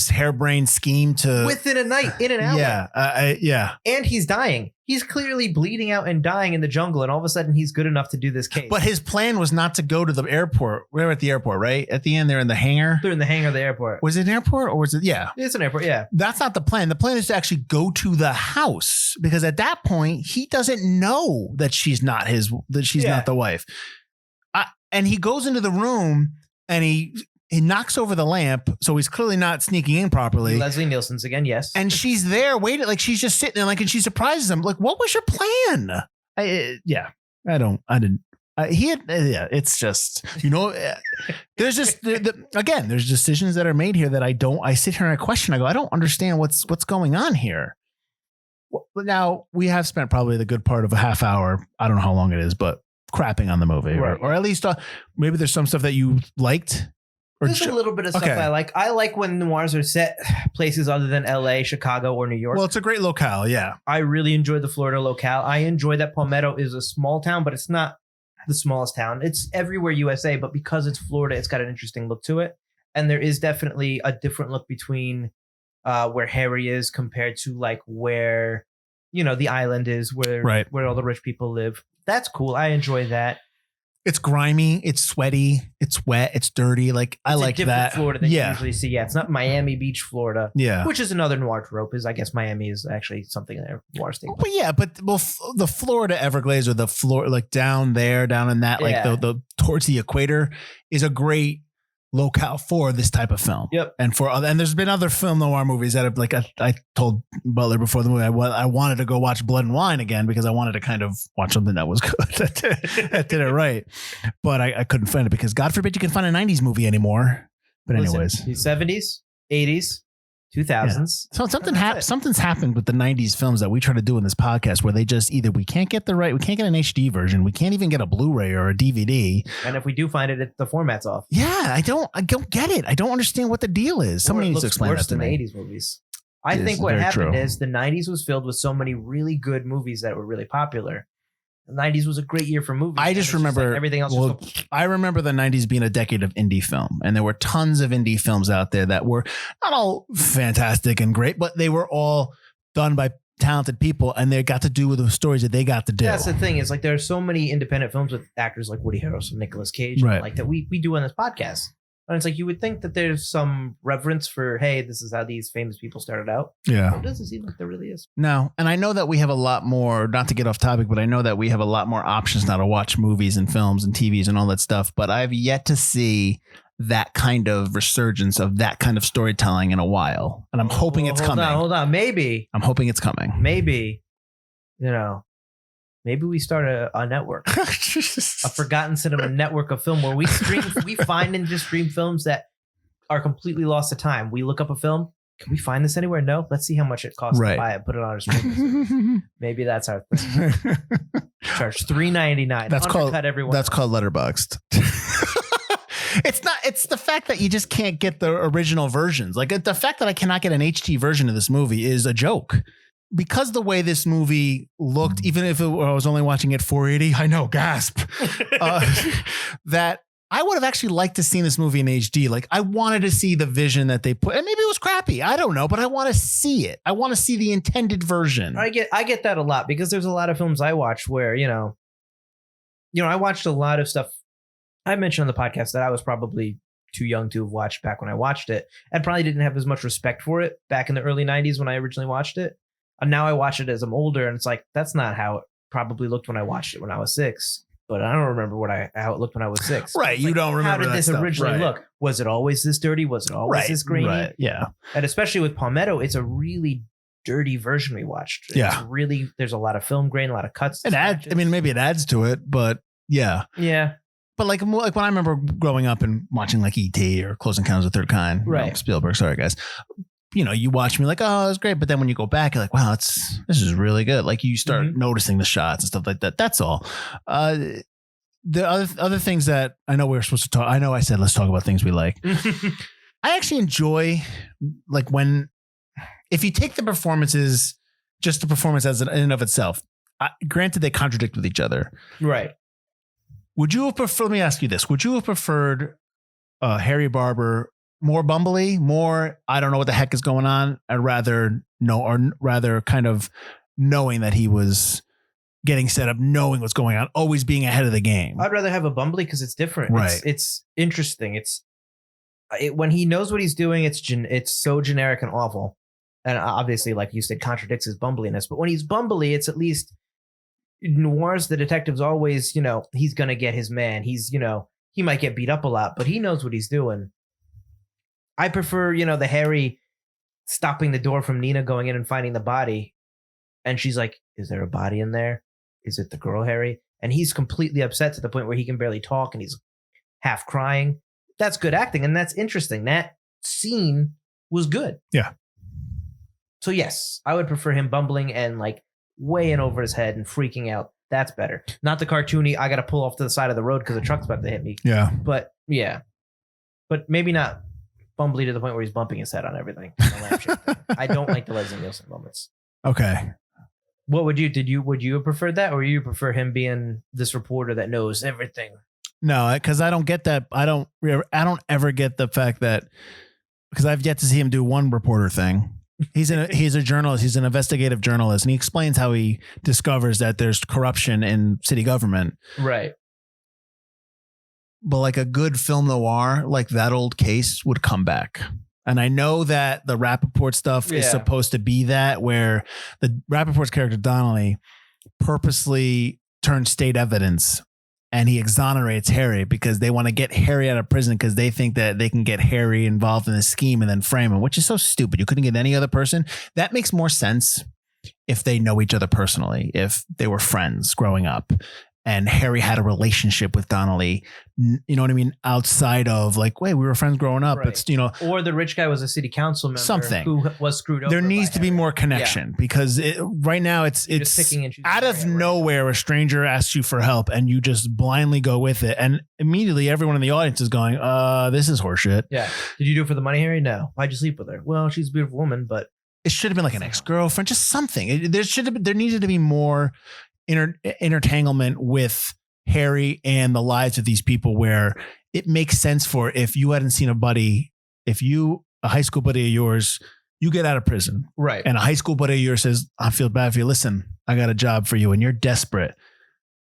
harebrained scheme to within a night, in an hour. Yeah. And he's dying. He's clearly bleeding out and dying in the jungle, and all of a sudden he's good enough to do this case. But his plan was not to go to the airport. We're at the airport, right? At the end, they're in the hangar. They're in the hangar of the airport. Was it an airport or was it? Yeah. It's an airport, yeah. That's not the plan. The plan is to actually go to the house because at that point, he doesn't know that she's not not the wife. And he goes into the room and he knocks over the lamp, so he's clearly not sneaking in properly. Leslie Nielsen's again, yes. And she's there waiting, like she's just sitting there, like, and she surprises him. Like, what was your plan? It's just, there's just, again, there's decisions that are made here that I sit here and I question. I go, I don't understand what's going on here. Well, now we have spent probably the good part of a half hour. I don't know how long it is, but crapping on the movie, right. or at least maybe there's some stuff that you liked. There's a little bit of stuff I like. I like when noirs are set places other than LA, Chicago, or New York. Well, it's a great locale, yeah. I really enjoy the Florida locale. I enjoy that Palmetto is a small town, but it's not the smallest town. It's everywhere USA, but because it's Florida, it's got an interesting look to it. And there is definitely a different look between where Harry is compared to like where, the island is, where all the rich people live. That's cool. I enjoy that. It's grimy, it's sweaty, it's wet, it's dirty. Like I like that. Florida than you usually see. Yeah, it's not Miami Beach, Florida. Yeah, which is another noir trope. Is I guess Miami is actually something there. Noir state. But yeah, the Florida Everglades or the Florida like down in that like the towards the equator is a great locale for this type of film. Yep. And there's been other film noir movies that have like I told Butler before the movie I wanted to go watch Blood and Wine again because I wanted to kind of watch something that was good that did it right, but I couldn't find it because God forbid you can find a 90s movie anymore. But anyways, 70s, 80s, 2000s. So something's happened with the 90s films that we try to do in this podcast where they just either we can't get an HD version, we can't even get a Blu-ray or a DVD, and if we do find it, the format's off. Yeah, I don't get it. I don't understand what the deal is. Somebody needs to explain that to me. Worse than the 80s movies. I think what happened is the 90s was filled with so many really good movies that were really popular. The 90s was a great year for movies. I just remember like everything else. I remember the 90s being a decade of indie film, and there were tons of indie films out there that were not all fantastic and great, but they were all done by talented people, and they got to do with the stories that they got to do. That's the thing is like there are so many independent films with actors like Woody Harrelson, Nicolas Cage, right, like that we do on this podcast. And it's like you would think that there's some reverence for, hey, this is how these famous people started out. Yeah. It doesn't seem like there really is. No. And I know that we have a lot more, not to get off topic, but I know that we have a lot more options now to watch movies and films and TVs and all that stuff. But I've yet to see that kind of resurgence of that kind of storytelling in a while. And I'm hoping it's coming. Hold on. Maybe. I'm hoping it's coming. Maybe, maybe we start a network, a forgotten cinema network of film where we find and just stream films that are completely lost to time. We look up a film. Can we find this anywhere? No. Let's see how much it costs to buy it. Put it on our streaming. Maybe that's our thing. Charge $3.99. That's called Letterboxd. It's the fact that you just can't get the original versions. Like the fact that I cannot get an HD version of this movie is a joke. Because the way this movie looked, even if I was only watching it 480, I know, gasp, that I would have actually liked to see this movie in HD. Like I wanted to see the vision that they put, and maybe it was crappy. I don't know, but I want to see it. I want to see the intended version. I get that a lot because there's a lot of films I watch where, I watched a lot of stuff. I mentioned on the podcast that I was probably too young to have watched back when I watched it and probably didn't have as much respect for it back in the early 90s when I originally watched it. And now I watch it as I'm older, and it's like that's not how it probably looked when I watched it when I was 6. But I don't remember how it looked when I was 6. Right, you don't remember. How did this originally look? Was it always this dirty? Was it always this grainy? Right. Yeah. And especially with Palmetto, it's a really dirty version we watched. Yeah. It's really, there's a lot of film grain, a lot of cuts. Maybe it adds to it, but yeah. Yeah. But like when I remember growing up and watching like E.T. or Close Encounters of the Third Kind, right? Spielberg, sorry guys. You watch me like, oh, it was great. But then when you go back, you're like, wow, this is really good. Like you start noticing the shots and stuff like that. That's all. The other things that I know we're supposed to talk. I know I said, let's talk about things we like. I actually enjoy like if you take the performances, just the performance as in and of itself, granted they contradict with each other. Right. Let me ask you this. Would you have preferred Harry Barber more bumbly, more, I don't know what the heck is going on. I'd rather kind of knowing that he was getting set up, knowing what's going on, always being ahead of the game. I'd rather have a bumbly because it's different. Right. It's interesting. When he knows what he's doing, it's so generic and awful. And obviously, like you said, contradicts his bumbliness. But when he's bumbly, it's at least noirs. The detective's always, he's going to get his man. He's, he might get beat up a lot, but he knows what he's doing. I prefer, the Harry stopping the door from Nina going in and finding the body. And she's like, is there a body in there? Is it the girl, Harry? And he's completely upset to the point where he can barely talk and he's half crying. That's good acting. And that's interesting. That scene was good. Yeah. So yes, I would prefer him bumbling and like way in over his head and freaking out. That's better. Not the cartoony, I got to pull off to the side of the road because a truck's about to hit me. Yeah. But yeah. But maybe not bumbly to the point where he's bumping his head on everything. I don't like the Leslie Nielsen moments. Okay. What would you have preferred that, or you prefer him being this reporter that knows everything? No, because I don't get that. I don't ever get the fact that, because I've yet to see him do one reporter thing. He's a journalist. He's an investigative journalist, and he explains how he discovers that there's corruption in city government. Right. but like a good film noir, like That Old Case would come back. And I know that the Rapaport stuff is supposed to be that, where the Rapaport's character Donnelly purposely turns state evidence and he exonerates Harry because they want to get Harry out of prison because they think that they can get Harry involved in the scheme and then frame him, which is so stupid. You couldn't get any other person. That makes more sense if they know each other personally, if they were friends growing up and Harry had a relationship with Donnelly, you know what I mean? Outside of like, wait, we were friends growing up. Right. But, or the rich guy was a city council member something who was screwed over. There needs to be more connection because right now it's out of nowhere. A stranger asks you for help and you just blindly go with it. And immediately everyone in the audience is going, this is horseshit. Yeah. Did you do it for the money, Harry? No. Why'd you sleep with her? Well, she's a beautiful woman, but it should have been like an ex-girlfriend, just something. There needed to be more intertanglement with Harry and the lives of these people where it makes sense for if you hadn't seen a buddy, a high school buddy of yours, you get out of prison. Right. And a high school buddy of yours says, I feel bad for you. Listen, I got a job for you and you're desperate.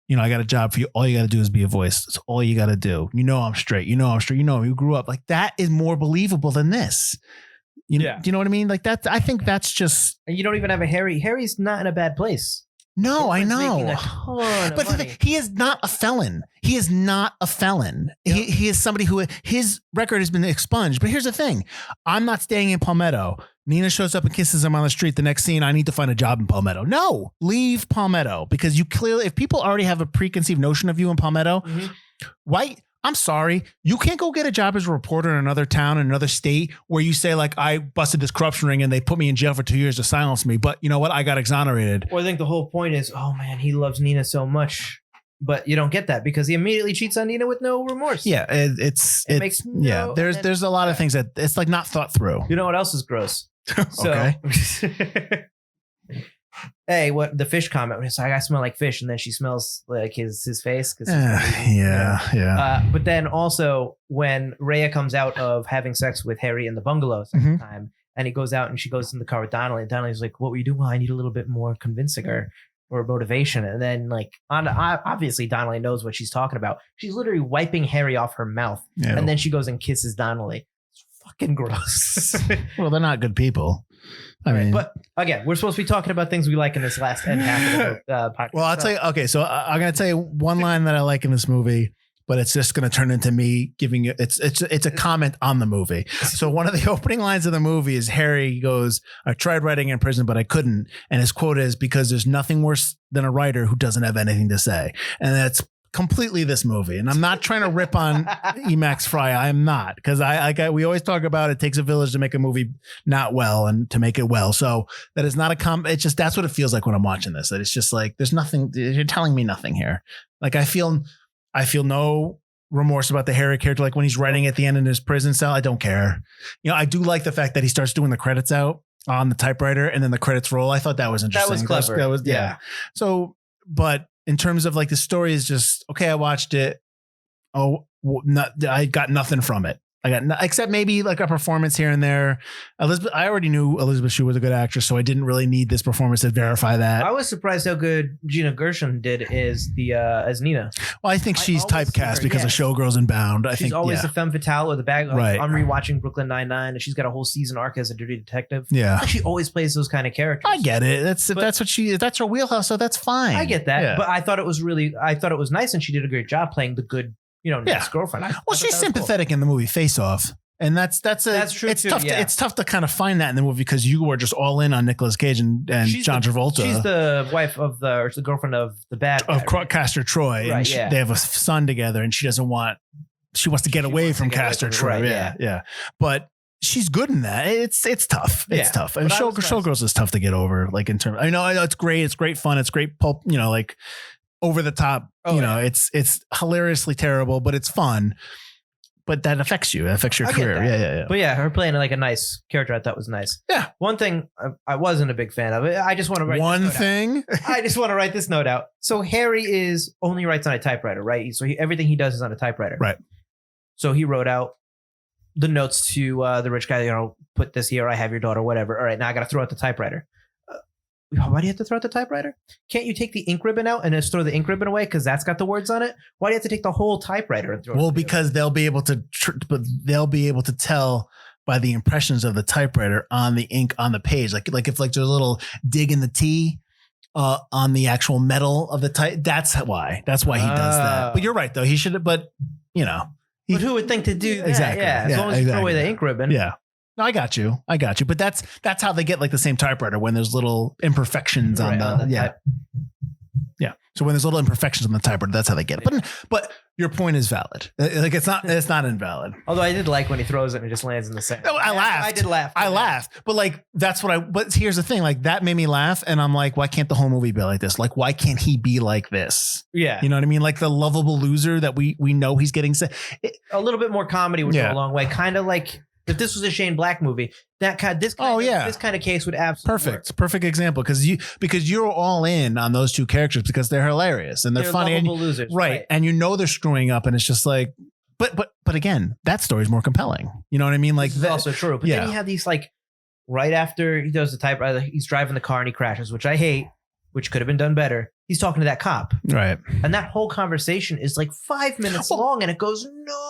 I got a job for you. All you got to do is be a voice. That's all you got to do. I'm straight. You grew up like that is more believable than this. Do you know what I mean? Like that. I think that's just. And you don't even have a Harry. Harry's not in a bad place. No, I know. But he is not a felon. He is not a felon. Yep. He is somebody who his record has been expunged. But here's the thing. I'm not staying in Palmetto. Nina shows up and kisses him on the street. The next scene, I need to find a job in Palmetto. No, leave Palmetto because you clearly, if people already have a preconceived notion of you in Palmetto, why? I'm sorry. You can't go get a job as a reporter in another town, in another state where you say like, I busted this corruption ring and they put me in jail for 2 years to silence me. But you know what? I got exonerated. Or I think the whole point is, oh man, he loves Nina so much. But you don't get that because he immediately cheats on Nina with no remorse. Yeah. It makes no, there's a lot of things that it's like not thought through. You know what else is gross? Okay. Hey, what the fish comment? It's like I smell like fish, and then she smells like his face. But then also when Rhea comes out of having sex with Harry in the bungalow second time, and he goes out and she goes in the car with Donnelly, and Donnelly's like, "What were you doing? Well, I need a little bit more convincing her or motivation." And then like obviously Donnelly knows what she's talking about. She's literally wiping Harry off her mouth, and then she goes and kisses Donnelly. It's fucking gross. Well, they're not good people. I mean, but again, we're supposed to be talking about things we like in this last end half of the podcast. Well, I'll tell you. Okay, so I'm going to tell you one line that I like in this movie, but it's just going to turn into me giving you. It's a comment on the movie. So one of the opening lines of the movie is Harry goes, "I tried writing in prison, but I couldn't." And his quote is, "Because there's nothing worse than a writer who doesn't have anything to say." And that's completely this movie. And I'm not trying to rip on Emax Fry. I am not, because we always talk about it takes a village to make a movie not well and to make it well. So that is not it's just, that's what it feels like when I'm watching this. That it's just like, there's nothing, you're telling me nothing here. Like I feel no remorse about the Harry character. Like when he's writing at the end in his prison cell, I don't care. I do like the fact that he starts doing the credits out on the typewriter and then the credits roll. I thought that was interesting. That was clever. That was yeah. So, but in terms of like the story is just, okay, I watched it. I got nothing from it. Except maybe like a performance here and there. I already knew Elisabeth Shue was a good actress, so I didn't really need this performance to verify that. I was surprised how good Gina Gershon did as Nina. Well, I think she's typecast because of Showgirls and Bound. She's always the femme fatale or the bag. Right. I'm rewatching Brooklyn Nine-Nine, and she's got a whole season arc as a dirty detective. Yeah, she always plays those kind of characters. I get it. That's her wheelhouse, so that's fine. I get that, but I thought it was nice, and she did a great job playing the good. Nick's girlfriend. She's sympathetic in the movie Face Off. And that's true. It's tough. It's tough to kind of find that in the movie because you were just all in on Nicolas Cage and John Travolta. She's the wife of the girlfriend of the bad guy, of Castor Troy. Right, and they have a son together, and she wants to get away from Castor Troy. Right, yeah. But she's good in that. It's tough. It's tough. And Showgirls is tough to get over. Like in terms, I know it's great. It's great fun. It's great pulp. Like over the top. It's hilariously terrible, but it's fun. But that affects you. It affects your career. Yeah. But her playing like a nice character, I thought was nice. Yeah. One thing I wasn't a big fan of. I just want to write I just want to write this note out. So Harry only writes on a typewriter, right? So everything he does is on a typewriter. Right. So he wrote out the notes to the rich guy, put this here, I have your daughter, whatever. All right, now I got to throw out the typewriter. Why do you have to throw out the typewriter? Can't you take the ink ribbon out and just throw the ink ribbon away because that's got the words on it? Why do you have to take the whole typewriter and throw it? Well, because they'll be able to, they'll be able to tell by the impressions of the typewriter on the ink on the page. Like if there's a little dig in the T on the actual metal of the type. That's why he does that. But you're right though. He should. But but who would think to do that? Exactly. Yeah, as long as you throw away the ink ribbon. Yeah. No, I got you. But that's how they get like the same typewriter when there's little imperfections on the yeah. Yeah. So when there's little imperfections on the typewriter, that's how they get it. But your point is valid. Like it's not invalid. Although I did like when he throws it and it just lands in the sand. No, I laughed. I did laugh. I laughed. But like but here's the thing, like that made me laugh and I'm like, why can't the whole movie be like this? Like why can't he be like this? Yeah. You know what I mean? Like the lovable loser that we know he's getting a little bit more comedy would go a long way. Kind of like if this was a Shane Black movie, this kind of case would absolutely work. Perfect example because you're all in on those two characters because they're hilarious and they're funny and losers, right? And they're screwing up and it's just like, but again, that story is more compelling. You know what I mean? Like that's also true. But then you have these like right after he does the typewriter, he's driving the car and he crashes, which I hate, which could have been done better. He's talking to that cop. Right. And that whole conversation is like 5 minutes long and it goes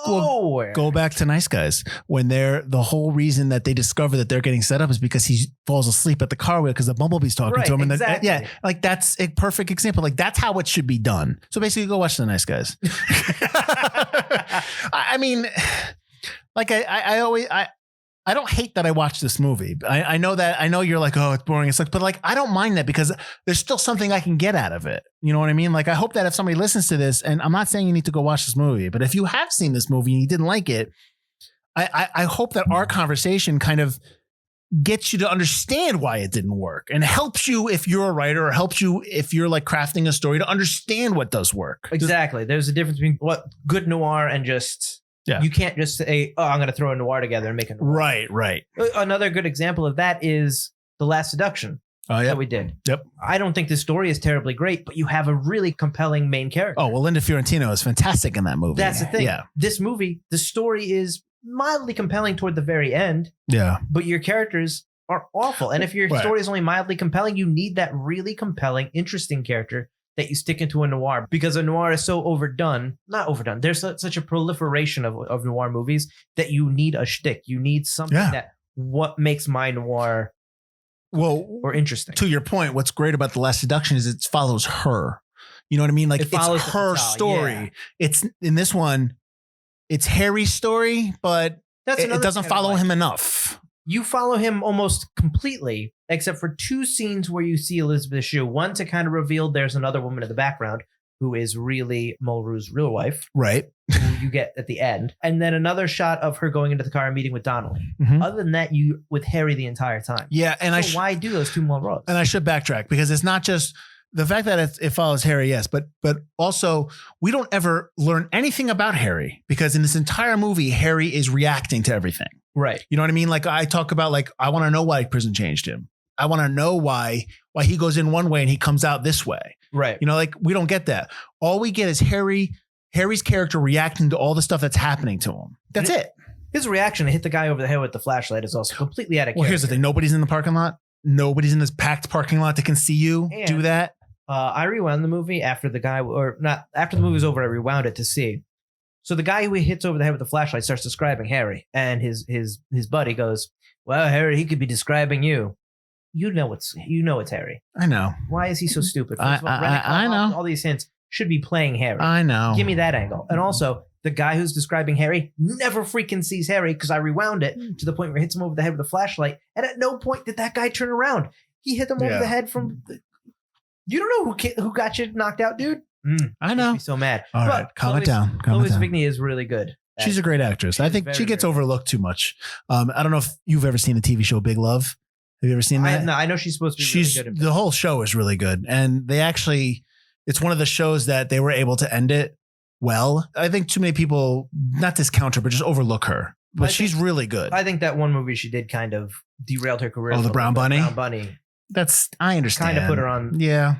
nowhere. Go back to Nice Guys when the whole reason that they discover that they're getting set up is because he falls asleep at the car wheel because the bumblebee's talking to him. And exactly. Like that's a perfect example. Like that's how it should be done. So basically go watch The Nice Guys. I mean, like I don't hate that I watched this movie. I know you're like, oh, it's boring. It's like, but like, I don't mind that because there's still something I can get out of it. You know what I mean? Like, I hope that if somebody listens to this, and I'm not saying you need to go watch this movie, but if you have seen this movie and you didn't like it, I hope that our conversation kind of gets you to understand why it didn't work and helps you if you're a writer or helps you if you're like crafting a story to understand what does work. Exactly. There's a difference between what good noir and just... Yeah. You can't just say, oh, I'm going to throw a noir together and make a noir. Right. Another good example of that is The Last Seduction that we did. Yep. I don't think the story is terribly great, but you have a really compelling main character. Oh, well, Linda Fiorentino is fantastic in that movie. That's the thing. Yeah. This movie, the story is mildly compelling toward the very end. Yeah. But your characters are awful. And if your story is only mildly compelling, you need that really compelling, interesting character that you stick into a noir, because a noir is so not overdone. There's such a proliferation of noir movies that you need a shtick. You need something that what makes my noir or interesting. To your point, what's great about The Last Seduction is it follows her. You know what I mean? Like it's her story. Yeah. It's in this one, it's Harry's story, but it doesn't follow him enough. You follow him almost completely, except for 2 scenes where you see Elisabeth Shue. One to kind of reveal there's another woman in the background who is really Mulroo's real wife. Right. Who you get at the end. And then another shot of her going into the car and meeting with Donnelly. Mm-hmm. Other than that, you with Harry the entire time. Yeah. And why do those 2 Mulroos? And I should backtrack because it's not just the fact that it follows Harry, yes, but also we don't ever learn anything about Harry because in this entire movie, Harry is reacting to everything. Right. You know what I mean? Like I talk about like, I want to know why prison changed him. I want to know why he goes in one way and he comes out this way. Right. You know, like we don't get that. All we get is Harry's character reacting to all the stuff that's happening to him. That's it. His reaction to hit the guy over the head with the flashlight is also completely out of character. Well, here's the thing. Nobody's in the parking lot. Nobody's in this packed parking lot that can see you do that. I rewound the movie after after the movie was over. I rewound it to see. So the guy who he hits over the head with the flashlight starts describing Harry, and his buddy goes, "Well, Harry, he could be describing you. You know it's Harry. I know. Why is he so stupid? I know. All these hints should be playing Harry. I know. Give me that angle. And also, the guy who's describing Harry never freaking sees Harry because I rewound it to the point where he hits him over the head with a flashlight, and at no point did that guy turn around. He hit him over the head from. You don't know who got you knocked out, dude. I know. Makes me so mad. All right, calm it down. Chloë Sevingy is really good. She's a great actress. I think she gets overlooked too much. I don't know if you've ever seen the TV show Big Love. Have you ever seen that? No, I know she's supposed to be really good. The whole show is really good. And it's one of the shows that they were able to end it well. I think too many people, not discount her, but just overlook her. But she's really good. I think that one movie she did kind of derailed her career. Oh, the Brown Bunny? Brown Bunny. I understand. Kind of put her on. Yeah.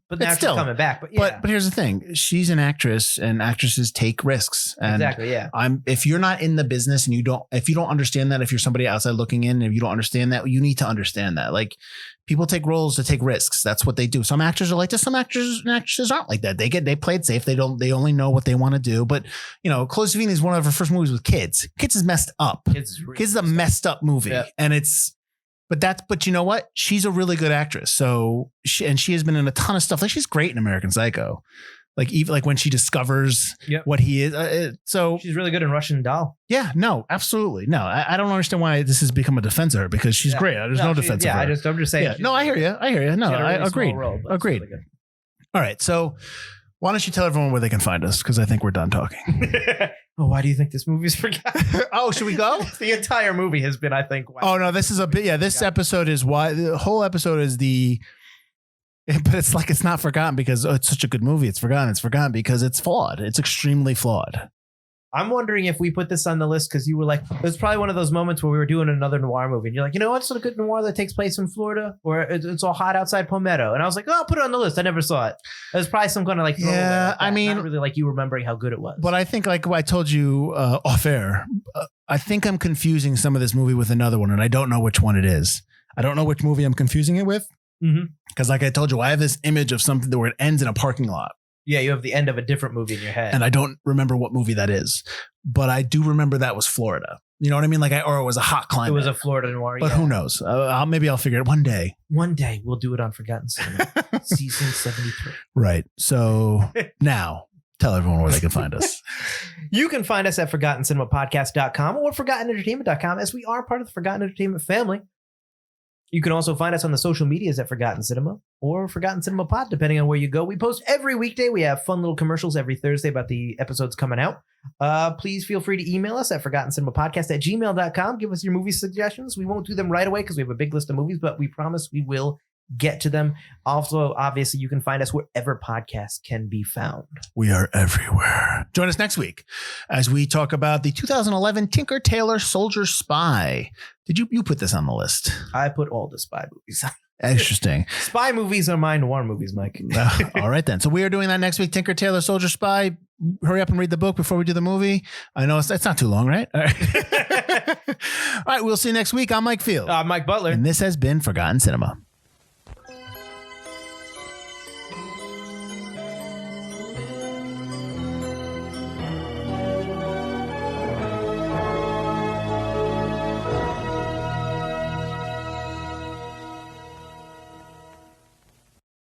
But now she's coming back. But yeah. But here's the thing. She's an actress and actresses take risks. And exactly. Yeah. If you're not in the business and if you don't understand that, if you're somebody outside looking in, if you don't understand that, you need to understand that. Like, people take roles to take risks. That's what they do. Some actors are like this. Some actors and actresses aren't like that. They play it safe. They only know what they want to do. But Chloë Sevigny is one of her first movies with kids. Kids is messed up. Kids is a messed up movie. Yeah. And but you know what? She's a really good actress. So she has been in a ton of stuff. Like, she's great in American Psycho. Like, even like when she discovers what he is. So she's really good in Russian Doll. Yeah, no, absolutely. No, I don't understand why this has become a defense of her, because she's great. There's no defense of her. I'm just saying. Yeah, no, I hear you. No, I agreed. Agreed. Really all right. So why don't you tell everyone where they can find us? Because I think we're done talking. Oh, why do you think this movie's forgotten? Oh, should we go? The entire movie has been, I think. Oh, no, this is a bit. Yeah, this episode is why the whole episode is but it's like, it's not forgotten because it's such a good movie. It's forgotten. It's forgotten because it's flawed. It's extremely flawed. I'm wondering if we put this on the list because you were like, it was probably one of those moments where we were doing another noir movie. And you're like, what's a good noir that takes place in Florida where it's all hot outside Palmetto? And I was like, oh, I'll put it on the list. I never saw it. It was probably some kind of like, yeah, I mean, not really like you remembering how good it was. But I think, like I told you off air, I think I'm confusing some of this movie with another one, and I don't know which one it is. I don't know which movie I'm confusing it with. Because like I told you, I have this image of something where it ends in a parking lot. Yeah, you have the end of a different movie in your head. And I don't remember what movie that is. But I do remember that was Florida. You know what I mean? Or it was a hot climate. It was a Florida noir. But who knows? Maybe I'll figure it one day. One day we'll do it on Forgotten Cinema. Season 73. Right. So now tell everyone where they can find us. You can find us at ForgottenCinemaPodcast.com or ForgottenEntertainment.com, as we are part of the Forgotten Entertainment family. You can also find us on the social medias at Forgotten Cinema or Forgotten Cinema Pod, depending on where you go. We post every weekday. We have fun little commercials every Thursday about the episodes coming out. Please feel free to email us at ForgottenCinemaPodcast@gmail.com. Give us your movie suggestions. We won't do them right away because we have a big list of movies, but we promise we will get to them. Also, obviously, you can find us wherever podcasts can be found. We are everywhere. Join us next week as we talk about the 2011 Tinker Tailor Soldier Spy. Did you put this on the list? I put all the spy movies on. Interesting. Spy movies are my noir movies, Mike. All right, then. So we are doing that next week. Tinker Tailor Soldier Spy. Hurry up and read the book before we do the movie. I know it's not too long, right? All right. All right, we'll see you next week. I'm Mike Field. I'm Mike Butler. And this has been Forgotten Cinema.